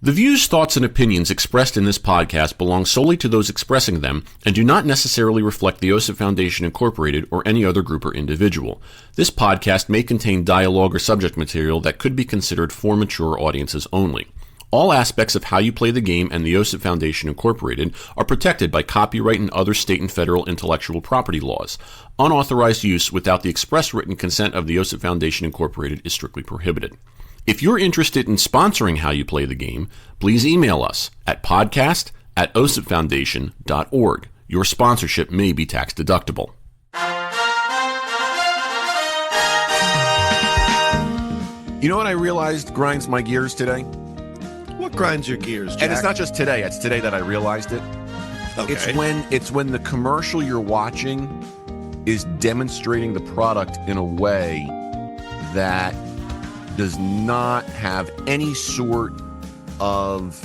The views, thoughts, and opinions expressed in this podcast belong solely to those expressing them and do not necessarily reflect the OSIP Foundation Incorporated or any other group or individual. This podcast may contain dialogue or subject material that could be considered for mature audiences only. All aspects of how you play the game and the OSIP Foundation Incorporated are protected by copyright and other state and federal intellectual property laws. Unauthorized use without the express written consent of the OSIP Foundation Incorporated is strictly prohibited. If you're interested in sponsoring How You Play the Game, please email us at podcast@osipfoundation.org. Your sponsorship may be tax deductible. You know what I realized grinds my gears today? What grinds your gears, Jack? And it's not just today, it's today that I realized it. Okay. It's when the commercial you're watching is demonstrating the product in a way that does not have any sort of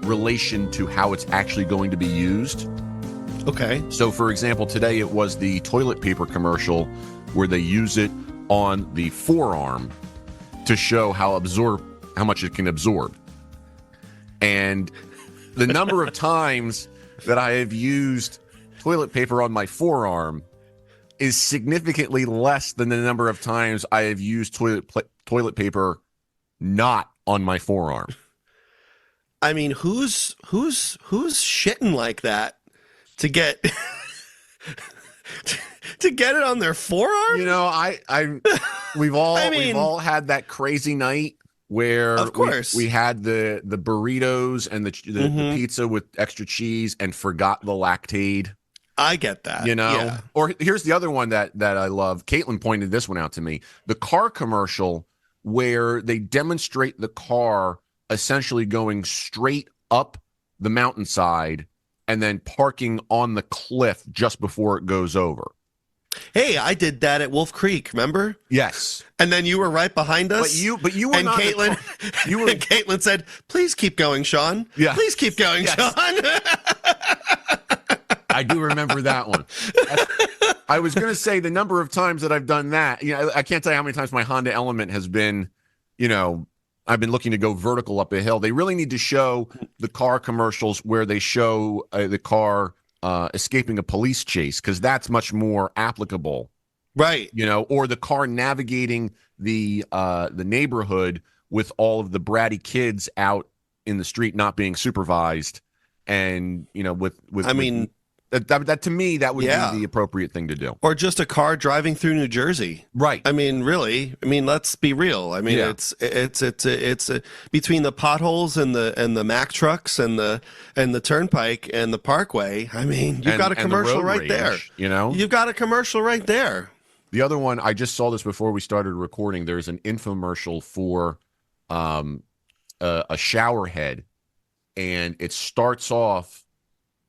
relation to how it's actually going to be used. Okay. So, for example, today it was the toilet paper commercial where they use it on the forearm to show how much it can absorb. And the number of times that I have used toilet paper on my forearm is significantly less than the number of times I have used toilet paper not on my forearm. I mean, who's shitting like that to get to get it on their forearm? You know, we've all had that crazy night where of course we had the burritos and the pizza with extra cheese and forgot the Lactaid. I get that. You know, yeah. Or here's the other one that I love. Caitlin pointed this one out to me. The car commercial where they demonstrate the car essentially going straight up the mountainside and then parking on the cliff just before it goes over. Hey, I did that at Wolf Creek, remember? Yes. And then you were right behind us. But you were and not. Caitlin, and Caitlin said, "Please keep going, Sean. Yeah. Please keep going, Yes. Sean." I do remember that one. I was going to say the number of times that I've done that. You know, I can't tell you how many times my Honda Element has been, you know, I've been looking to go vertical up a hill. They really need to show the car commercials where they show the car escaping a police chase, because that's much more applicable. Right. You know, or the car navigating the neighborhood with all of the bratty kids out in the street not being supervised. And, you know, that to me, that would be the appropriate thing to do. Or just a car driving through New Jersey. Right. I mean, really. I mean, let's be real. I mean, it's between the potholes and the Mack trucks and the Turnpike and the Parkway. I mean, you've got a commercial right there. You know, you've got a commercial right there. The other one, I just saw this before we started recording. There's an infomercial for a shower head, and it starts off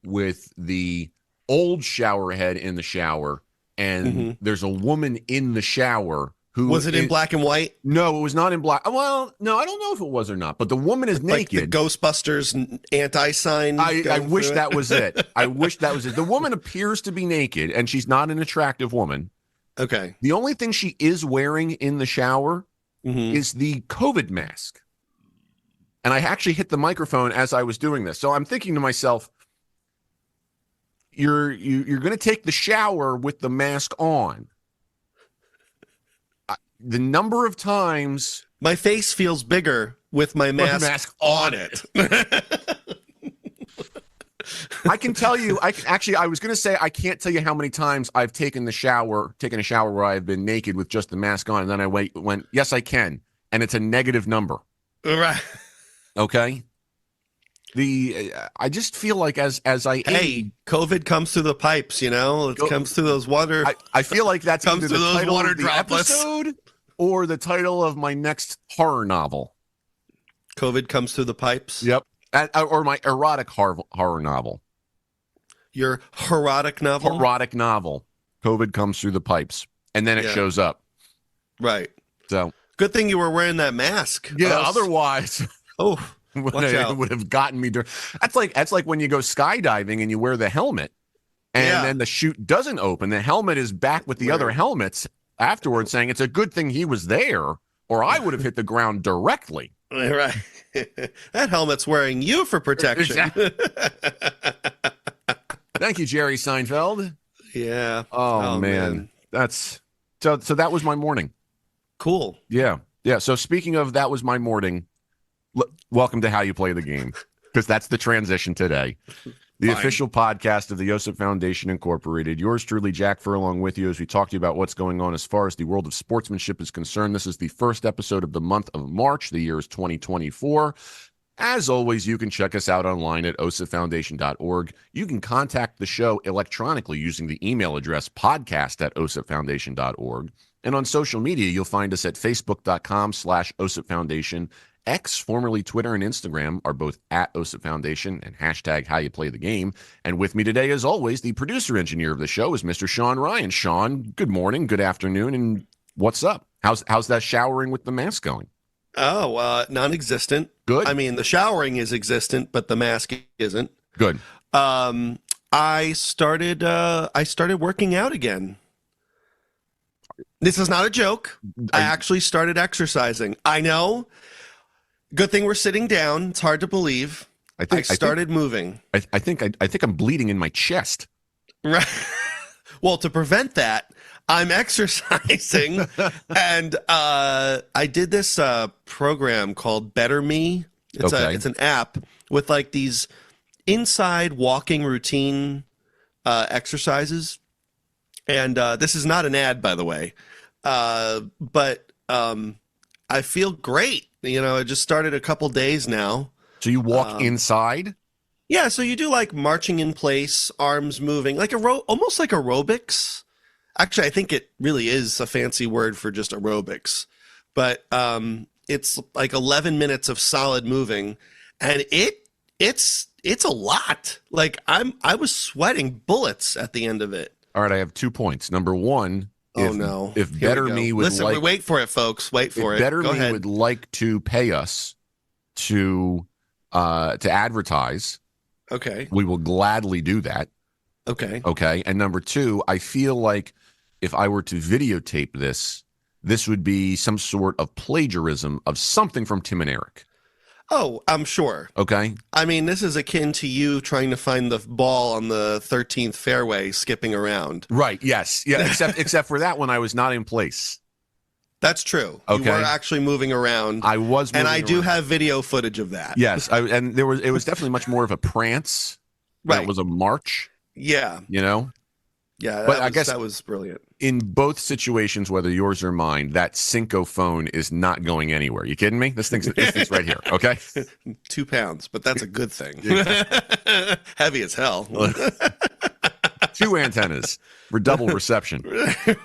with the old shower head in the shower, and there's a woman in the shower who was it in black and white? No, it was not in black. Well, no, I don't know if it was or not, but the woman is naked. Like the Ghostbusters anti-sign. I wish that was it. I wish that was it. The woman appears to be naked, and she's not an attractive woman. Okay. The only thing she is wearing in the shower is the COVID mask. And I actually hit the microphone as I was doing this. So I'm thinking to myself, you're going to take the shower with the mask on. The number of times my face feels bigger with my mask on it. I can tell you, I was going to say, I can't tell you how many times I've taken a shower where I've been naked with just the mask on. And then I went, yes, I can. And it's a negative number. Right. Okay. I just feel like as I age, COVID comes through the pipes, you know. It comes through those water. I feel like that's comes either through the those title water of the droplets. episode or the title of my next horror novel. COVID comes through the pipes. Yep. Or my erotic horror novel. Your erotic novel. Erotic novel. COVID comes through the pipes, and then it shows up. Right. So good thing you were wearing that mask. Yeah. Otherwise. Oh. It would have gotten me. That's like when you go skydiving and you wear the helmet, and then the chute doesn't open. The helmet is back with the other helmets afterwards, saying it's a good thing he was there, or I would have hit the ground directly. Right. That helmet's wearing you for protection. Thank you, Jerry Seinfeld. Yeah. Oh, man. That's so that was my morning. Cool. Yeah. So speaking of that was my morning, welcome to How You Play the Game, because that's the transition today. The official podcast of the Yosef Foundation Incorporated. Yours truly, Jack Furlong, with you as we talk to you about what's going on as far as the world of sportsmanship is concerned. This is the first episode of the month of March. The year is 2024. As always, you can check us out online at osiffoundation.org. You can contact the show electronically using the email address podcast@osiffoundation.org. And on social media, you'll find us at facebook.com/osiffoundation. X, formerly Twitter and Instagram, are both at OSIP Foundation and hashtag How You Play the Game. And with me today, as always, the producer engineer of the show is Mr. Sean Ryan. Sean, good morning, good afternoon, and what's up? How's that showering with the mask going? Oh, non-existent. Good. I mean, the showering is existent, but the mask isn't. Good. I started working out again. This is not a joke. I actually started exercising. I know. Good thing we're sitting down. It's hard to believe. I started moving. I think I'm bleeding in my chest. Right. Well, to prevent that, I'm exercising, and I did this program called Better Me. It's an app with like these inside walking routine exercises. And this is not an ad, by the way, but I feel great. You know, I just started a couple days now. So you walk inside? Yeah, so you do like marching in place, arms moving, like almost like aerobics. Actually, I think it really is a fancy word for just aerobics. But it's like 11 minutes of solid moving, and it's a lot. Like I was sweating bullets at the end of it. All right, I have 2 points. Number one, if Here Better Me would listen, wait for it, folks. Wait for it. Better Me would like to pay us to advertise, okay, we will gladly do that. Okay. Okay. And number two, I feel like if I were to videotape this would be some sort of plagiarism of something from Tim and Eric. Oh, I'm sure. Okay. I mean, this is akin to you trying to find the ball on the 13th fairway, skipping around. Right. Yes. Yeah. Except for that one, I was not in place. That's true. Okay. You were actually moving around. I was, and I do have video footage of that. Yes. And it was definitely much more of a prance. Right. It was a march. Yeah. You know. Yeah. But I guess that was brilliant. In both situations, whether yours or mine, that Cinco phone is not going anywhere. You kidding me? This thing's right here. Okay. 2 pounds, but that's a good thing. Heavy as hell. 2 antennas for double reception.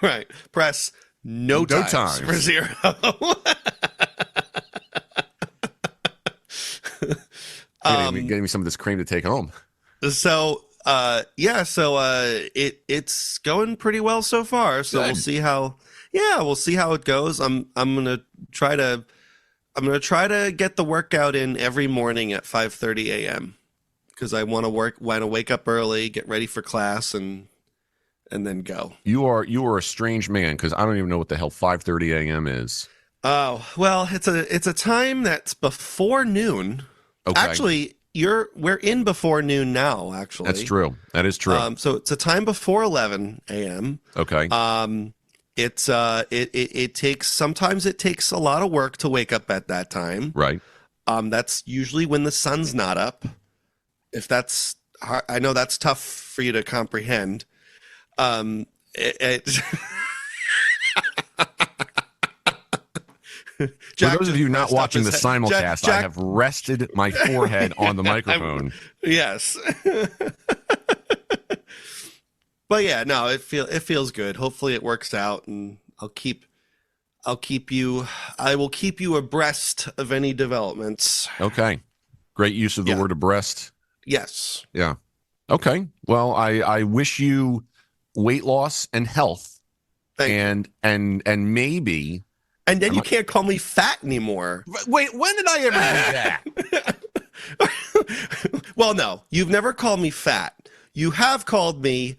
Right. Press no times for 0. Getting me some of this cream to take home. So it's going pretty well so far. So we'll see how it goes. I'm gonna try to get the workout in every morning at 5:30 a.m. because I want to wake up early, get ready for class, and then go. You are a strange man because I don't even know what the hell 5:30 a.m. is. Oh well, it's a time that's before noon. Okay. Actually, we're in before noon now. Actually, that's true. That is true. So it's a time before 11 a.m. Okay. It takes a lot of work to wake up at that time. Right. That's usually when the sun's not up. If that's hard, I know that's tough for you to comprehend. For those of you not watching the simulcast, I have rested my forehead on the microphone. Yes. But yeah, no, it feels good. Hopefully it works out, and I will keep you abreast of any developments. Okay. Great use of the word abreast. Yes. Yeah. Okay. Well, I wish you weight loss and health. And maybe. And then you can't call me fat anymore. Wait, when did I ever do that? Well, no, you've never called me fat. You have called me.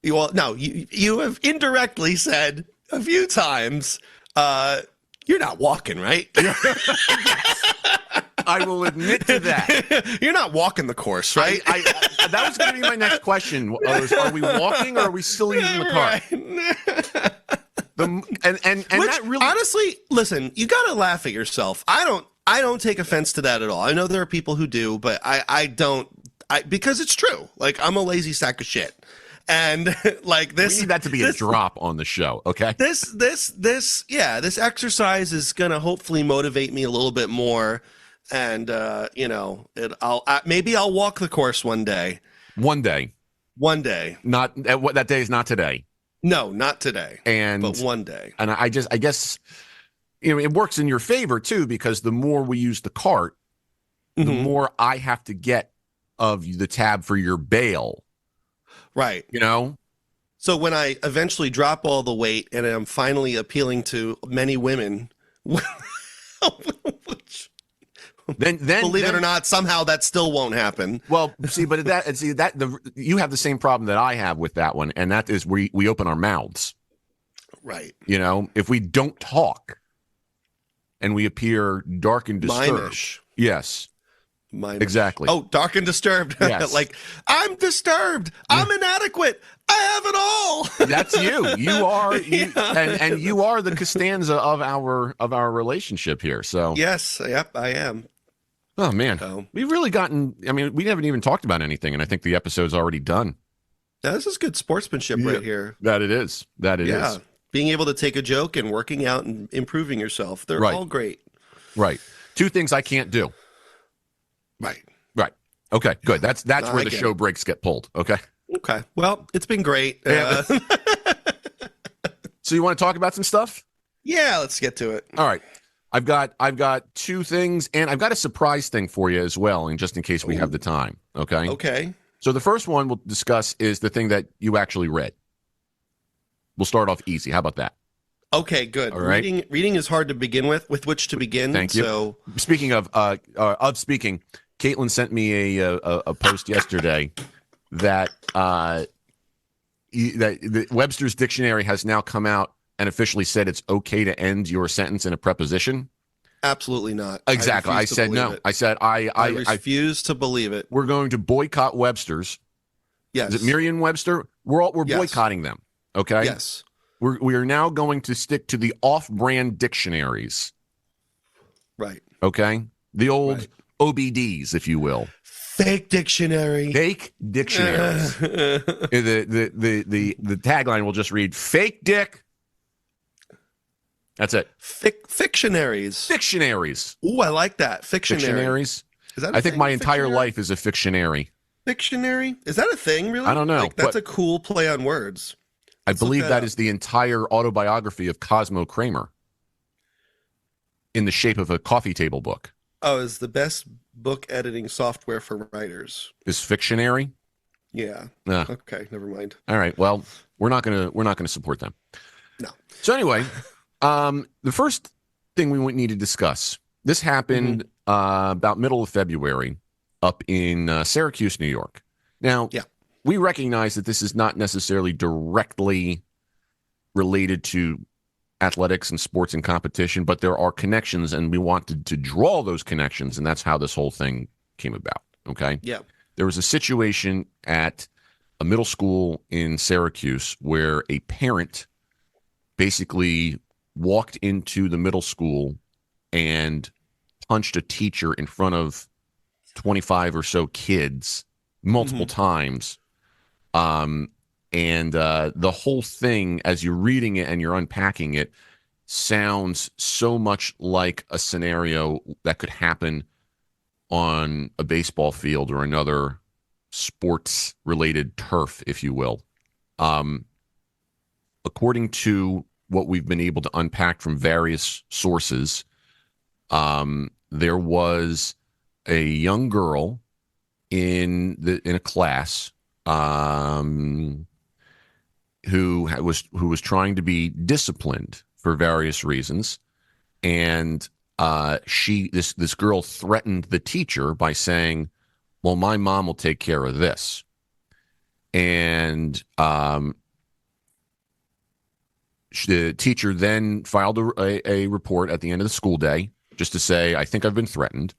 Well, no, you have indirectly said a few times, you're not walking, right? I will admit to that. You're not walking the course, right? That was going to be my next question. Are we walking or are we still using the cart? Right. And Which, that really, honestly, listen, you got to laugh at yourself. I don't take offense to that at all. I know there are people who do, but I don't, because it's true. Like, I'm a lazy sack of shit. And like this, we need that to be a drop on the show. Okay. This exercise is going to hopefully motivate me a little bit more. And, maybe I'll walk the course one day. One day. Not that day is not today. No, not today. But one day. And I guess, it works in your favor too, because the more we use the cart, the more I have to get of the tab for your bail. Right. So when I eventually drop all the weight and I'm finally appealing to many women, which, then believe it or not, somehow that still won't happen. Well, you have the same problem that I have with that one, and that is we open our mouths. Right. If we don't talk and we appear dark and disturbed. Mimish. Yes. Mimish. Exactly. Oh, dark and disturbed. Yes. Like, I'm disturbed. I'm inadequate. I have it all. That's you. You are, and you are the Costanza of our relationship here. So yes, yep, I am. Oh man, we've really gotten. I mean, we haven't even talked about anything, and I think the episode's already done. Now, this is good sportsmanship right here. That it is. Yeah. Being able to take a joke and working out and improving yourself. They're all great. Right. Two things I can't do. Right. Okay, good. That's where the show breaks get pulled. Okay. Well, it's been great. So you want to talk about some stuff? Yeah, let's get to it. All right. I've got two things, and I've got a surprise thing for you as well, and just in case we have the time. Okay. Okay. So the first one we'll discuss is the thing that you actually read. We'll start off easy. How about that? Okay, good. All right. Reading is hard to begin with which to begin. Thank you. So, speaking of speaking, Caitlin sent me a post yesterday that that the Webster's Dictionary has now come out and officially said it's okay to end your sentence in a preposition. Absolutely not. Exactly. I said no. I said I refuse to believe it. We're going to boycott Webster's. Yes. Is it Merriam-Webster? We're boycotting them. Okay. Yes. We are now going to stick to the off-brand dictionaries. Right. Okay. The old OBDs, if you will. Fake dictionary. Fake dictionaries. The tagline will just read "fake dick." That's it. Fictionaries. Fictionaries. Ooh, I like that. Fictionaries. Is that I think my entire life is a fictionary. Fictionary? Is that a thing, really? I don't know. Like, that's a cool play on words. I believe that is the entire autobiography of Cosmo Kramer in the shape of a coffee table book. Oh, is the best book editing software for writers. Is Fictionary? Yeah. Okay, never mind. All right. Well, we're not gonna support them. No. So anyway, the first thing we need to discuss. This happened about middle of February up in Syracuse, New York. Now, we recognize that this is not necessarily directly related to athletics and sports and competition, but there are connections, and we wanted to draw those connections, and that's how this whole thing came about. Okay? Yeah. There was a situation at a middle school in Syracuse where a parent basically walked into the middle school and punched a teacher in front of 25 or so kids multiple times. And the whole thing, as you're reading it and you're unpacking it, sounds so much like a scenario that could happen on a baseball field or another sports-related turf, if you will. According to what we've been able to unpack from various sources, there was a young girl in a class who was trying to be disciplined for various reasons, and this girl threatened the teacher by saying, "Well, my mom will take care of this," and the teacher then filed a report at the end of the school day just to say, "I think I've been threatened."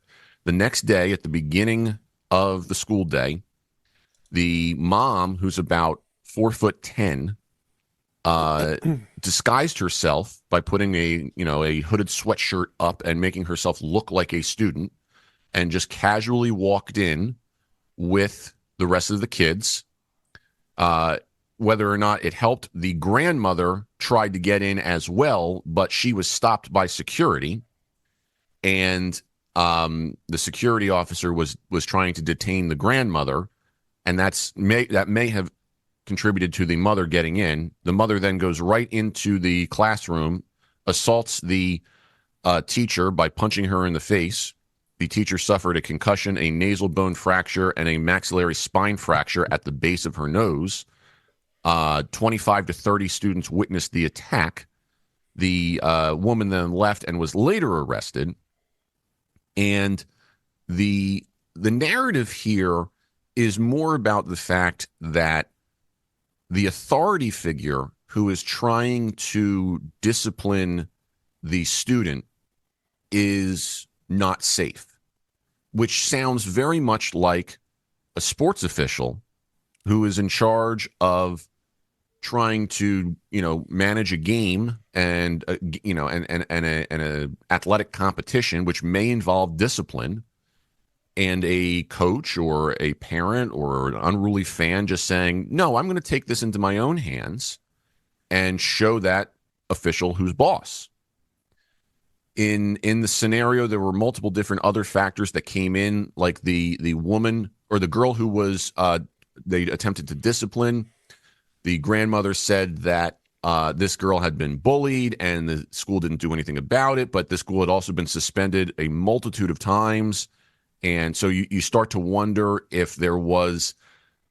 The next day, at the beginning of the school day, the mom, who's about 4'10", disguised herself by putting a hooded sweatshirt up and making herself look like a student, and just casually walked in with the rest of the kids. Whether or not it helped, the grandmother tried to get in as well, but she was stopped by security, and the security officer was trying to detain the grandmother, and that may have contributed to the mother getting in. The mother then goes right into the classroom, assaults the teacher by punching her in the face. The teacher suffered a concussion, a nasal bone fracture, and a maxillary spine fracture at the base of her nose. 25 to 30 students witnessed the attack. The woman then left and was later arrested. And the narrative here is more about the fact that the authority figure who is trying to discipline the student is not safe, which sounds very much like a sports official who is in charge of trying to, manage a game and an athletic competition, which may involve discipline, and a coach or a parent or an unruly fan just saying, no, I'm going to take this into my own hands and show that official who's boss. In the scenario, there were multiple different other factors that came in, like the woman or the girl who was they attempted to discipline. The grandmother said that this girl had been bullied and the school didn't do anything about it, but the school had also been suspended a multitude of times. And so you start to wonder if there was,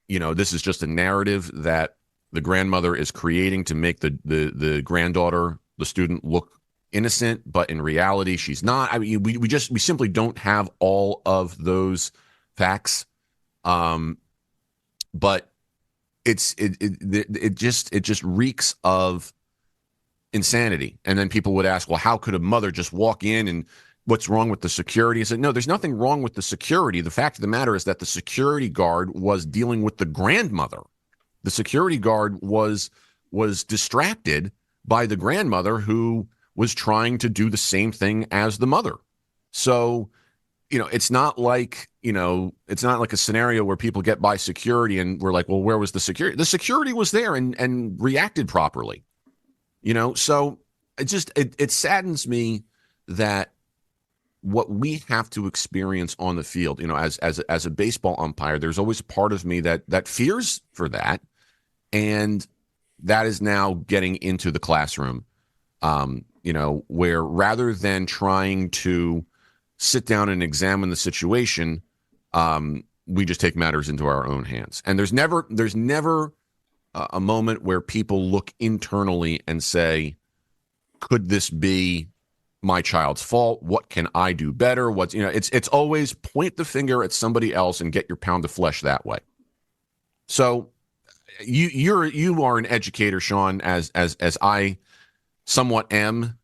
this is just a narrative that the grandmother is creating to make the granddaughter, the student, look innocent, but in reality she's not. I mean, we simply don't have all of those facts. But it just reeks of insanity. And then people would ask, well, how could a mother just walk in, and what's wrong with the security? I said, no, there's nothing wrong with the security. The fact of the matter is that the security guard was dealing with the grandmother. The security guard was distracted by the grandmother, who was trying to do the same thing as the mother. So, it's not like a scenario where people get by security and we're like, well, where was the security? The security was there and reacted properly. So it saddens me that what we have to experience on the field, as a baseball umpire, there's always a part of me that fears for that. And that is now getting into the classroom, where rather than trying to sit down and examine the situation, we just take matters into our own hands. And there's never a moment where people look internally and say, could this be my child's fault? What can I do better? It's always point the finger at somebody else and get your pound of flesh that way. So you are an educator, Sean, as I somewhat am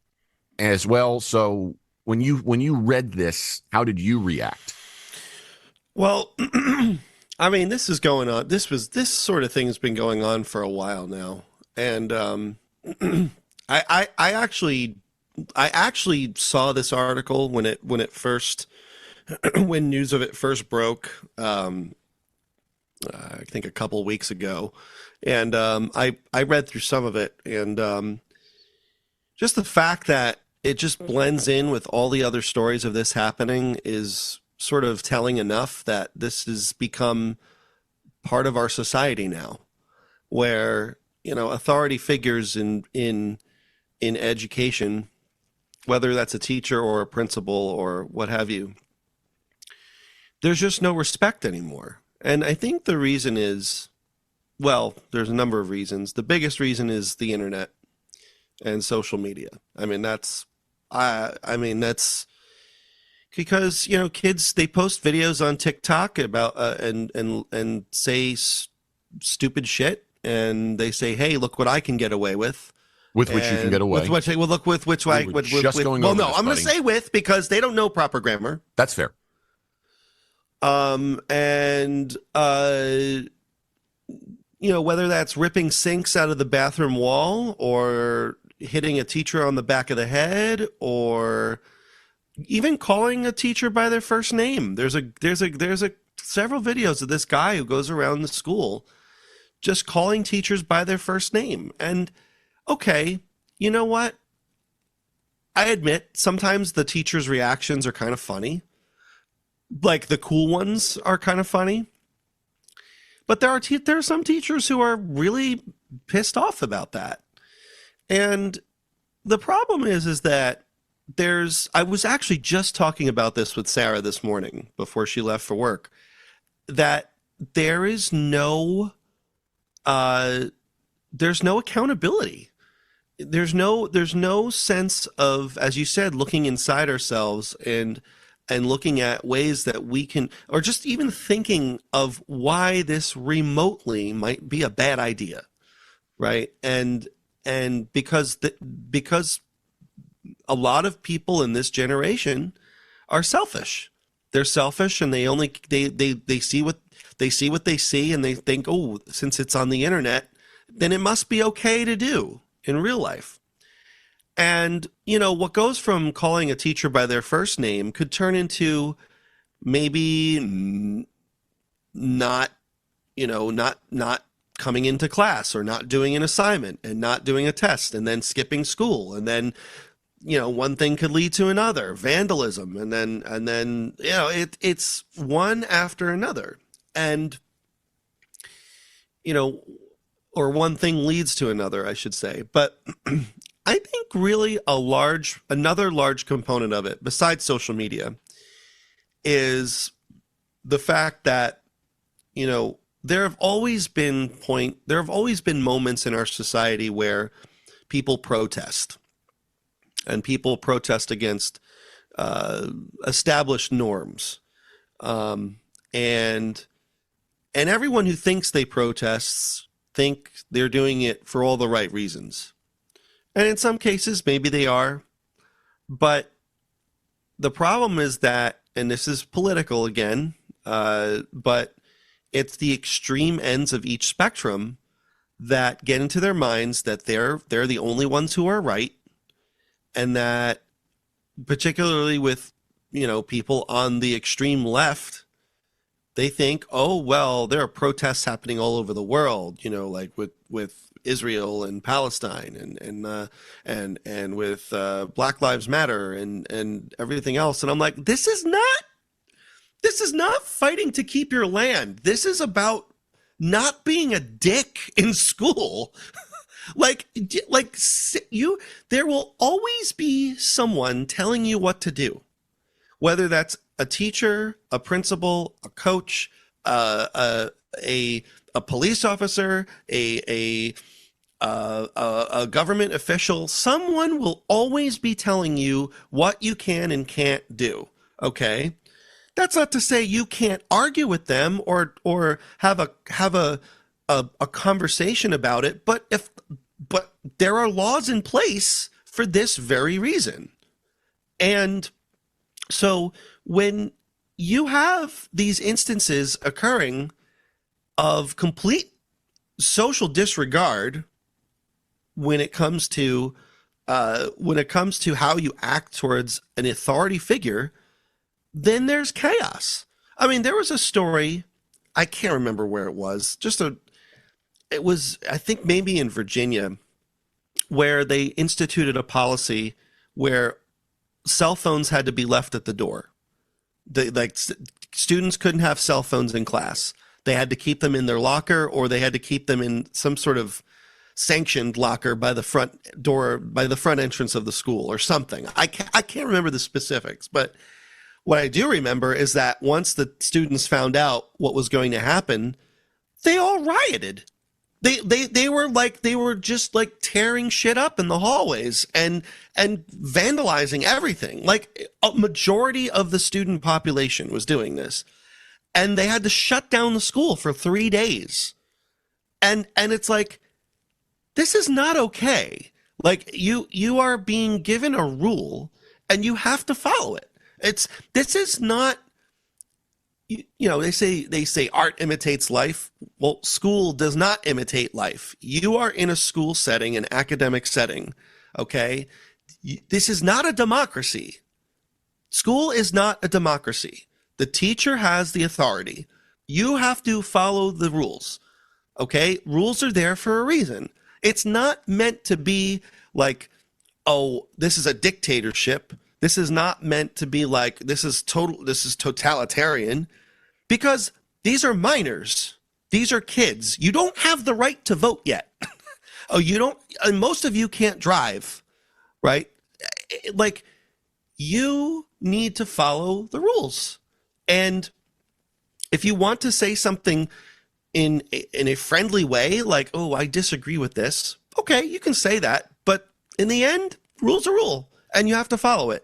as well. So when you read this, how did you react? Well, I mean, this is going on. This sort of thing has been going on for a while now, and I actually saw this article when it first when news of it first broke. I think a couple of weeks ago, and I read through some of it, and just the fact that it just blends in with all the other stories of this happening is sort of telling enough that this has become part of our society now, where authority figures in education, whether that's a teacher or a principal or what have you, there's just no respect anymore. And I think the reason is, well, there's a number of reasons. The biggest reason is the internet and social media. I mean, that's because kids, they post videos on TikTok about and say stupid shit, and they say, hey, look what I can get away with. With which you can get away. I'm going to say with, because they don't know proper grammar. That's fair. And whether that's ripping sinks out of the bathroom wall or hitting a teacher on the back of the head or even calling a teacher by their first name. There's several videos of this guy who goes around the school just calling teachers by their first name. And okay, you know what? I admit sometimes the teachers' reactions are kind of funny. Like the cool ones are kind of funny. But there are some teachers who are really pissed off about that. And the problem is that I was actually just talking about this with Sarah this morning before she left for work, that there's no accountability. There's no sense of, as you said, looking inside ourselves and looking at ways that we can, or just even thinking of why this remotely might be a bad idea, right? And because a lot of people in this generation are selfish. They're selfish, and they see what they see, and they think, oh, since it's on the internet, then it must be okay to do in real life. And what goes from calling a teacher by their first name could turn into maybe not coming into class, or not doing an assignment, and not doing a test, and then skipping school, and then one thing could lead to another, vandalism, and then it's one after another, and or one thing leads to another, I should say. But I think really another large component of it, besides social media, is the fact that there have always been moments in our society where people protest. And people protest against established norms, and everyone who thinks they protest think they're doing it for all the right reasons. And in some cases, maybe they are. But the problem is that, and this is political again, but it's the extreme ends of each spectrum that get into their minds that they're the only ones who are right. And that, particularly with, people on the extreme left, they think, oh, well, there are protests happening all over the world, like with Israel and Palestine and with Black Lives Matter and everything else. And I'm like, this is not fighting to keep your land. This is about not being a dick in school. There will always be someone telling you what to do, whether that's a teacher, a principal, a coach, a police officer, a government official. Someone will always be telling you what you can and can't do. Okay, that's not to say you can't argue with them or have a conversation about it, but there are laws in place for this very reason. And so when you have these instances occurring of complete social disregard when it comes to how you act towards an authority figure, then there's chaos. I mean, there was a story, I can't remember where it was, it was, I think maybe in Virginia, where they instituted a policy where cell phones had to be left at the door. Students couldn't have cell phones in class. They had to keep them in their locker, or they had to keep them in some sort of sanctioned locker by the front door, by the front entrance of the school or something. I can't remember the specifics, but what I do remember is that once the students found out what was going to happen, they all rioted. They were just like tearing shit up in the hallways and vandalizing everything. Like a majority of the student population was doing this, and they had to shut down the school for 3 days. And it's like, this is not okay. Like you are being given a rule and you have to follow it. This is not they say art imitates life. Well, school does not imitate life. You are in a school setting, an academic setting. Okay. This is not a democracy. School is not a democracy. The teacher has the authority. You have to follow the rules. Okay. Rules are there for a reason. It's not meant to be like, oh, this is a dictatorship. This is not meant to be like, this is totalitarian, because these are minors. These are kids. You don't have the right to vote yet. And most of you can't drive, right? Like, you need to follow the rules. And if you want to say something in a friendly way, like, oh, I disagree with this, okay, you can say that. But in the end, rules are rule, and you have to follow it.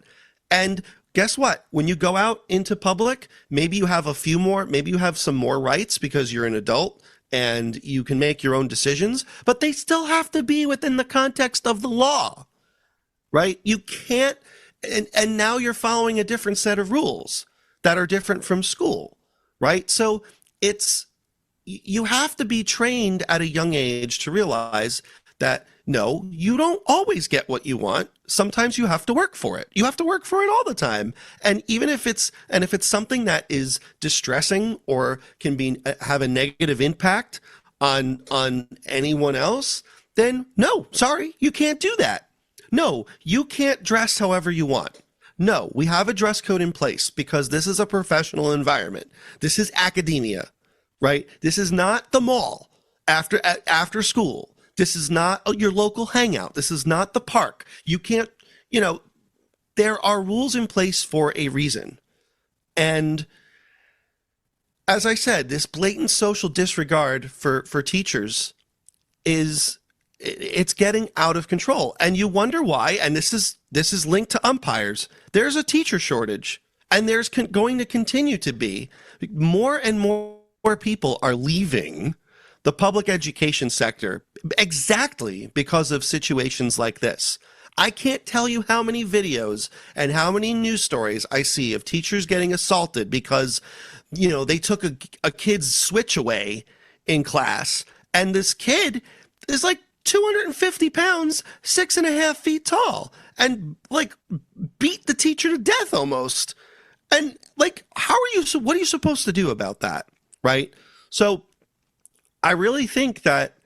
And guess what? When you go out into public, maybe you have maybe you have some more rights because you're an adult and you can make your own decisions, but they still have to be within the context of the law, right? You can't, and now you're following a different set of rules that are different from school, right? So you have to be trained at a young age to realize that, no, you don't always get what you want. Sometimes you have to work for it. You have to work for it all the time. And even if it's something that is distressing or can have a negative impact on anyone else, then no, sorry, you can't do that. No, you can't dress however you want. No, we have a dress code in place because this is a professional environment. This is academia, right? This is not the mall after school. This is not your local hangout. This is not the park. You can't, there are rules in place for a reason. And as I said, this blatant social disregard for teachers it's getting out of control. And you wonder why, and this is linked to umpires. There's a teacher shortage, and there's going to continue to be. More and more people are leaving the public education sector exactly because of situations like this. I can't tell you how many videos and how many news stories I see of teachers getting assaulted because, they took a kid's switch away in class, and this kid is like 250 pounds, 6.5 feet tall, and like beat the teacher to death almost. And like, what are you supposed to do about that? Right? So I really think that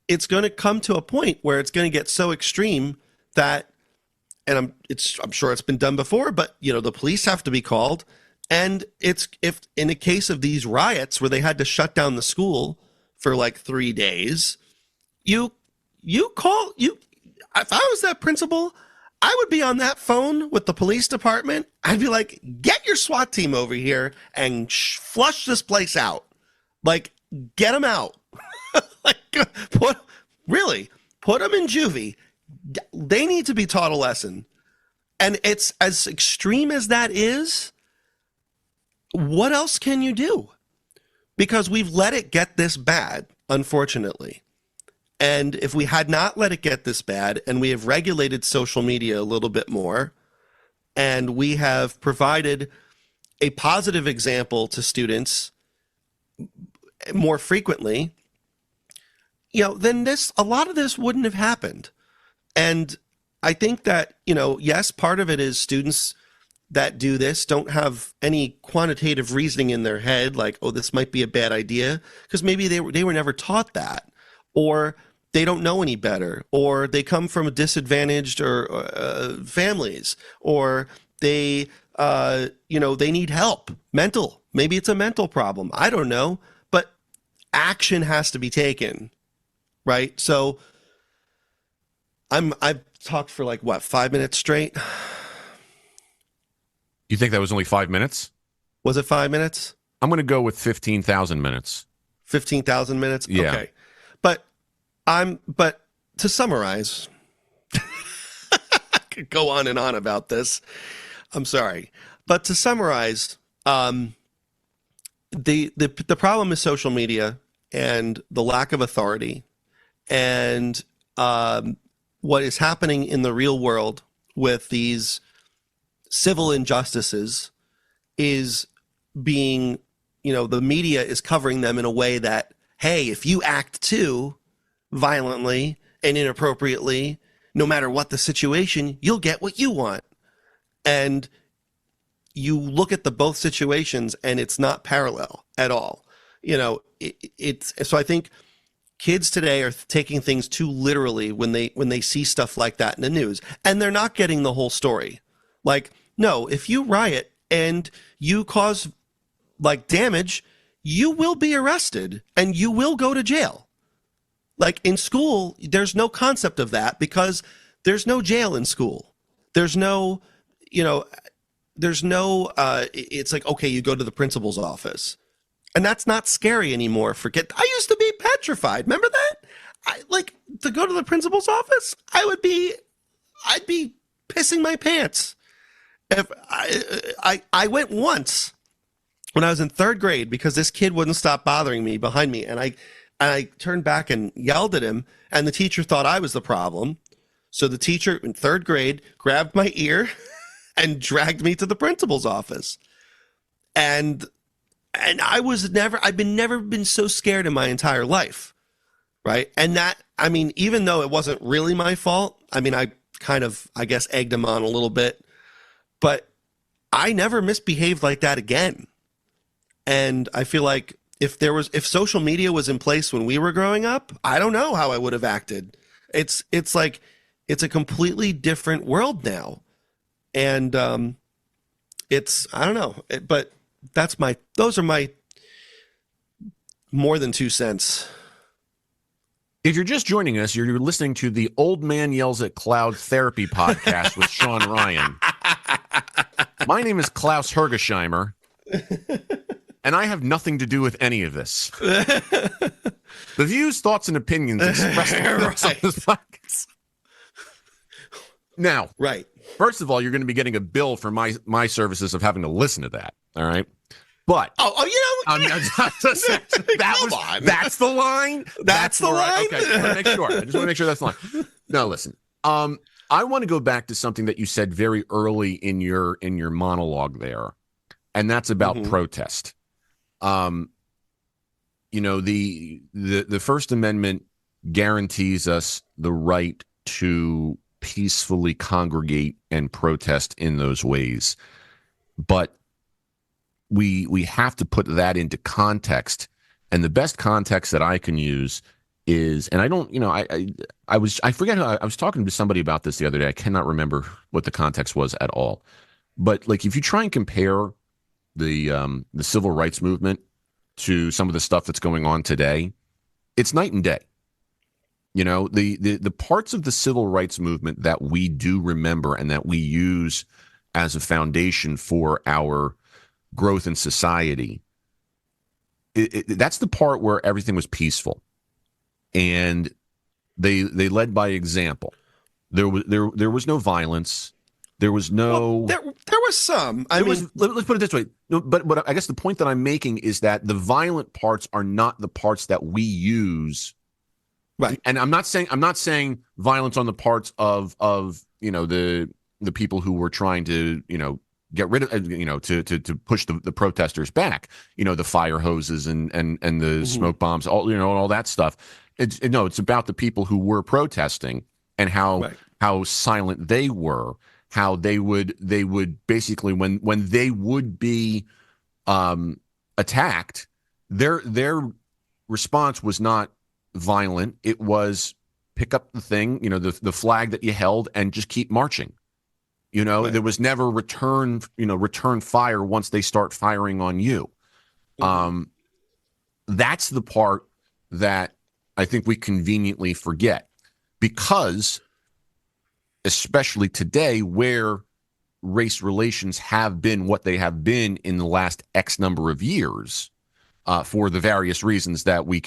it's going to come to a point where it's going to get so extreme that, and I'm sure it's been done before, but the police have to be called. And if in the case of these riots where they had to shut down the school for like 3 days, if I was that principal, I would be on that phone with the police department. I'd be like, get your SWAT team over here and flush this place out. Like, get them out. Like, put them in juvie. They need to be taught a lesson. And it's as extreme as that is. What else can you do? Because we've let it get this bad, unfortunately. And if we had not let it get this bad, and we have regulated social media a little bit more, and we have provided a positive example to students more frequently, then a lot of this wouldn't have happened. And I think that, yes, part of it is students that do this don't have any quantitative reasoning in their head, like, oh, this might be a bad idea, because maybe they were never taught that, or they don't know any better, or they come from disadvantaged or families, or they need help, maybe it's a mental problem. I don't know, but action has to be taken, right? So I've talked for 5 minutes straight. You think that was only 5 minutes? Was it 5 minutes? I'm going to go with 15,000 minutes. 15,000 minutes? Yeah. Okay. But to summarize, I could go on and on about this. I'm sorry. But to summarize, the problem is social media and the lack of authority, and what is happening in the real world with these civil injustices is being the media is covering them in a way that, hey, if you act too violently and inappropriately, no matter what the situation, you'll get what you want. And you look at the both situations and it's not parallel at all. So I think kids today are taking things too literally when they see stuff like that in the news, and they're not getting the whole story. Like, no, if you riot and you cause like damage, you will be arrested and you will go to jail. Like in school, there's no concept of that because there's no jail in school. It's like, okay, you go to the principal's office. And that's not scary anymore. I used to be petrified. Remember that? To go to the principal's office, I'd be pissing my pants. If I went once when I was in third grade because this kid wouldn't stop bothering me behind me, and I turned back and yelled at him, and the teacher thought I was the problem. So the teacher in third grade grabbed my ear and dragged me to the principal's office. And I've never been so scared in my entire life. Right. And that, even though it wasn't really my fault, I kind of, I guess, egged him on a little bit, but I never misbehaved like that again. And I feel like if social media was in place when we were growing up, I don't know how I would have acted. It's like, it's a completely different world now. And I don't know, but those are my more than 2 cents. If you're just joining us, you're listening to the Old Man Yells at Cloud Therapy podcast with Sean Ryan. My name is Klaus Hergesheimer, and I have nothing to do with any of this. The views, thoughts, and opinions expressed on this podcast. Now, right. First of all, you're going to be getting a bill for my services of having to listen to that. All right. But that's the line. That's the line. Okay, I just want to make sure that's the line. No, listen. I want to go back to something that you said very early in your monologue there, and that's about protest. The First Amendment guarantees us the right to peacefully congregate and protest in those ways, but we have to put that into context, and the best context that I can use is, and I don't, I forget who I was talking to somebody about this the other day. I cannot remember what the context was at all, but like if you try and compare the civil rights movement to some of the stuff that's going on today, it's night and day. The parts of the civil rights movement that we do remember and that we use as a foundation for our growth in society, that's the part where everything was peaceful, and they led by example. There was no violence. There was no. There was some. Let's put it this way. No, but I guess the point that I'm making is that the violent parts are not the parts that we use. Right. And I'm not saying violence on the parts of the people who were trying to get rid of to push the protesters back, the fire hoses and the smoke bombs, all that stuff. It's about the people who were protesting and how silent they were, how they would basically when they would be attacked, their response was not violent. It was pick up the thing, the flag that you held, and just keep marching. Right. There was never return fire once they start firing on you. That's the part that I think we conveniently forget, because especially today, where race relations have been what they have been in the last X number of years, for the various reasons that we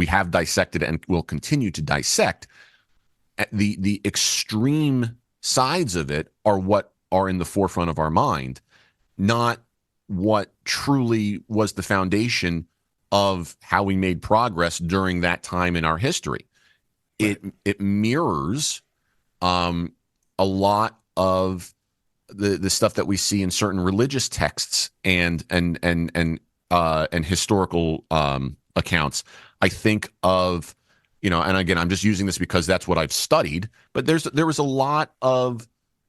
have dissected and will continue to dissect, the extreme sides of it are what are in the forefront of our mind, not what truly was the foundation of how we made progress during that time in our history. It mirrors a lot of the stuff that we see in certain religious texts and and historical accounts, I think of, and again, I'm just using this because that's what I've studied, but there was a lot of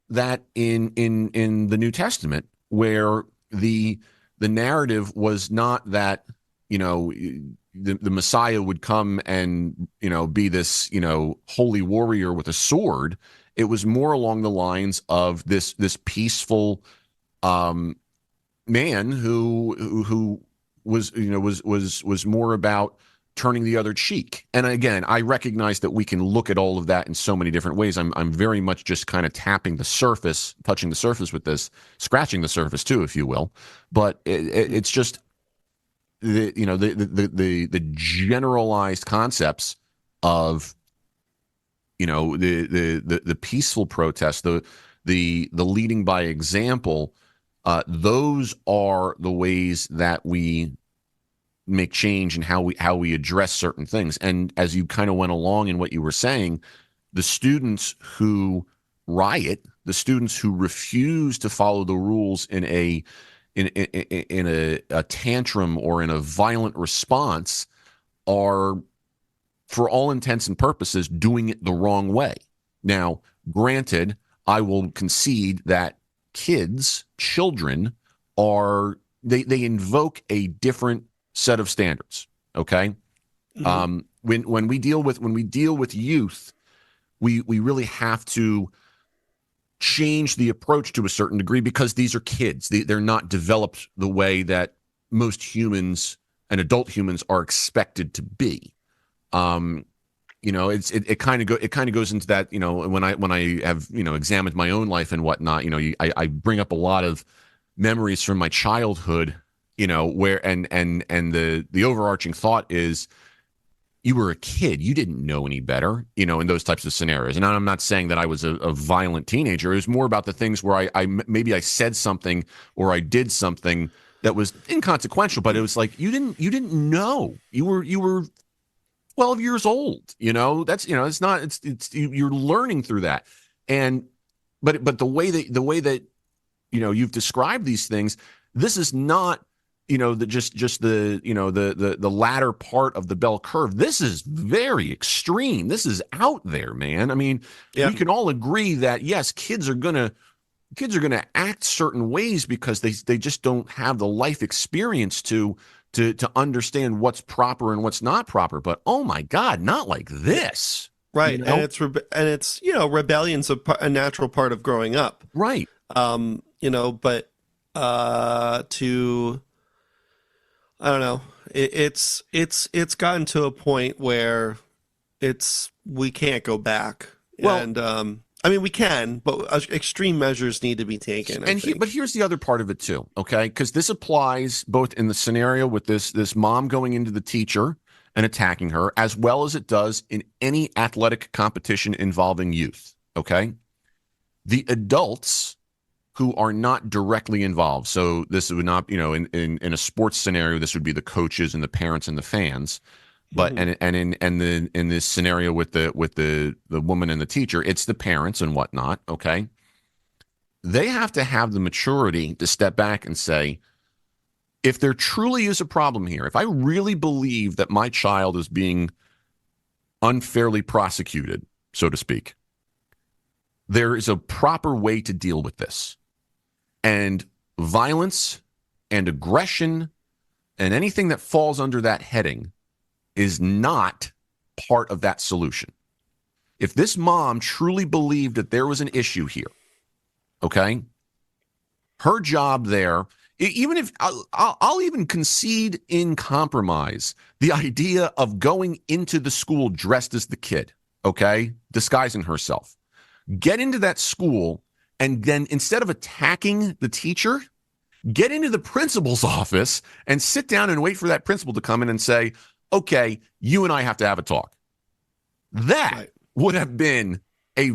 that in the New Testament, where the narrative was not that, the Messiah would come and, be this, holy warrior with a sword. It was more along the lines of this peaceful man who was more about turning the other cheek. And again, I recognize that we can look at all of that in so many different ways. I'm very much just kind of touching the surface with this, scratching the surface too, if you will. But it's just the generalized concepts of the peaceful protest, the leading by example. Those are the ways that we make change and how we address certain things. And as you kind of went along in what you were saying, the students who riot, the students who refuse to follow the rules in a tantrum or in a violent response, are, for all intents and purposes, doing it the wrong way. Now, granted, I will concede that children they invoke a different set of standards. Okay. Mm-hmm. When we deal with youth, we really have to change the approach to a certain degree, because these are kids. They're not developed the way that most humans and adult humans are expected to be. It kind of goes into that, when I have, examined my own life and whatnot, I bring up a lot of memories from my childhood, where, and the overarching thought is, you were a kid, you didn't know any better, in those types of scenarios. And I'm not saying that I was a violent teenager. It was more about the things where maybe I said something or I did something that was inconsequential, but it was like, you didn't know. You were 12 years old, that's, you're learning through that. And, but the way that, you've described these things, this is not, the latter part of the bell curve. This is very extreme. This is out there, man. I mean, we can all agree that, yes, kids are going to act certain ways because they just don't have the life experience to understand what's proper and what's not proper. But oh my God, not like this. Right. And it's rebellion's a natural part of growing up. Right. But I don't know. It's gotten to a point where we can't go back. Well, and we can, but extreme measures need to be taken. But here's the other part of it too, okay? Because this applies both in the scenario with this mom going into the teacher and attacking her, as well as it does in any athletic competition involving youth, okay? The adults who are not directly involved. So this would not, in a sports scenario, this would be the coaches and the parents and the fans. But in this scenario with the woman and the teacher, it's the parents and whatnot. Okay, they have to have the maturity to step back and say, if there truly is a problem here, if I really believe that my child is being unfairly prosecuted, so to speak, there is a proper way to deal with this. And violence and aggression and anything that falls under that heading is not part of that solution. If this mom truly believed that there was an issue here, okay, her job there, even if I'll even concede in compromise the idea of going into the school dressed as the kid, okay, disguising herself, get into that school. And then instead of attacking the teacher, get into the principal's office and sit down and wait for that principal to come in and say, okay, you and I have to have a talk. That would have been a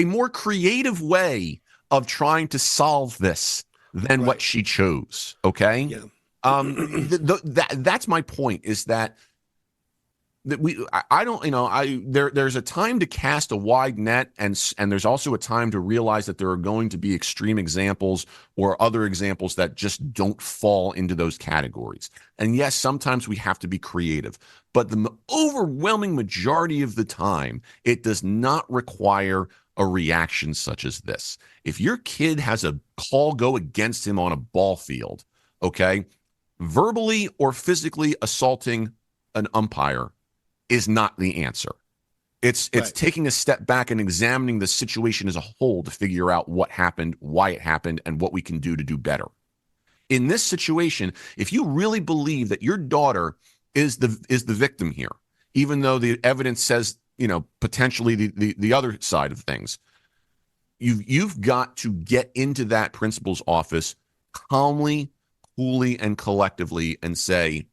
more creative way of trying to solve this than what she chose. Okay. Yeah. That's my point, is that that I don't, there's a time to cast a wide net, and there's also a time to realize that there are going to be extreme examples or other examples that just don't fall into those categories. And yes, sometimes we have to be creative, but the overwhelming majority of the time, it does not require a reaction such as this. If your kid has a call go against him on a ball field, okay, verbally or physically assaulting an umpire is not the answer. It's right. Taking a step back and examining the situation as a whole to figure out what happened, why it happened, and what we can do to do better. In this situation, if you really believe that your daughter is the victim here, even though the evidence says, potentially the other side of things, you've got to get into that principal's office calmly, coolly, and collectively and say,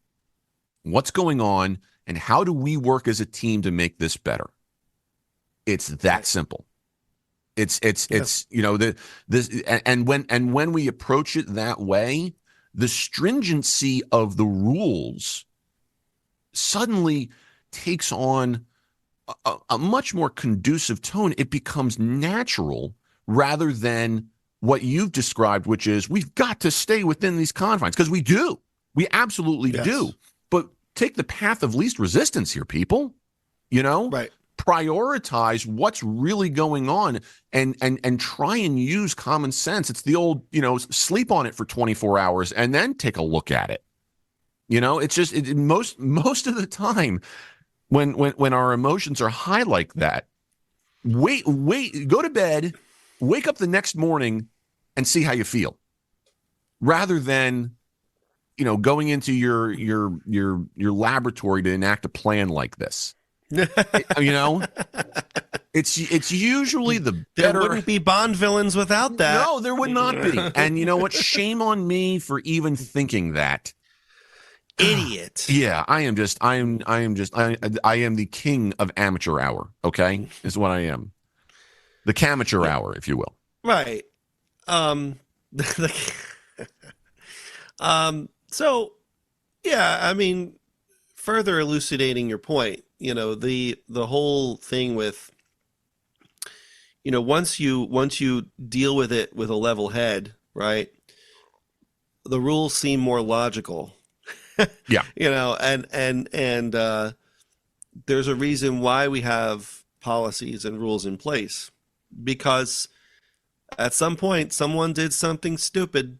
what's going on? And how do we work as a team to make this better? It's that simple. It's when we approach it that way, the stringency of the rules suddenly takes on a much more conducive tone. It becomes natural rather than what you've described, which is we've got to stay within these confines, because we do. We absolutely do. But take the path of least resistance here, people. Right. Prioritize what's really going on and try and use common sense. It's the old, sleep on it for 24 hours and then take a look at it. It's just most of the time when our emotions are high like that, wait, go to bed, wake up the next morning and see how you feel, rather than going into your laboratory to enact a plan like this. It's usually the better. There wouldn't be Bond villains without that. No, there would not be. And you know what? Shame on me for even thinking that. Idiot. Yeah, I am the king of amateur hour. Okay, is what I am. The camateur hour, if you will. Right. So, yeah, I mean, further elucidating your point, the whole thing with, once you deal with it with a level head, right, the rules seem more logical. Yeah. And there's a reason why we have policies and rules in place, because at some point someone did something stupid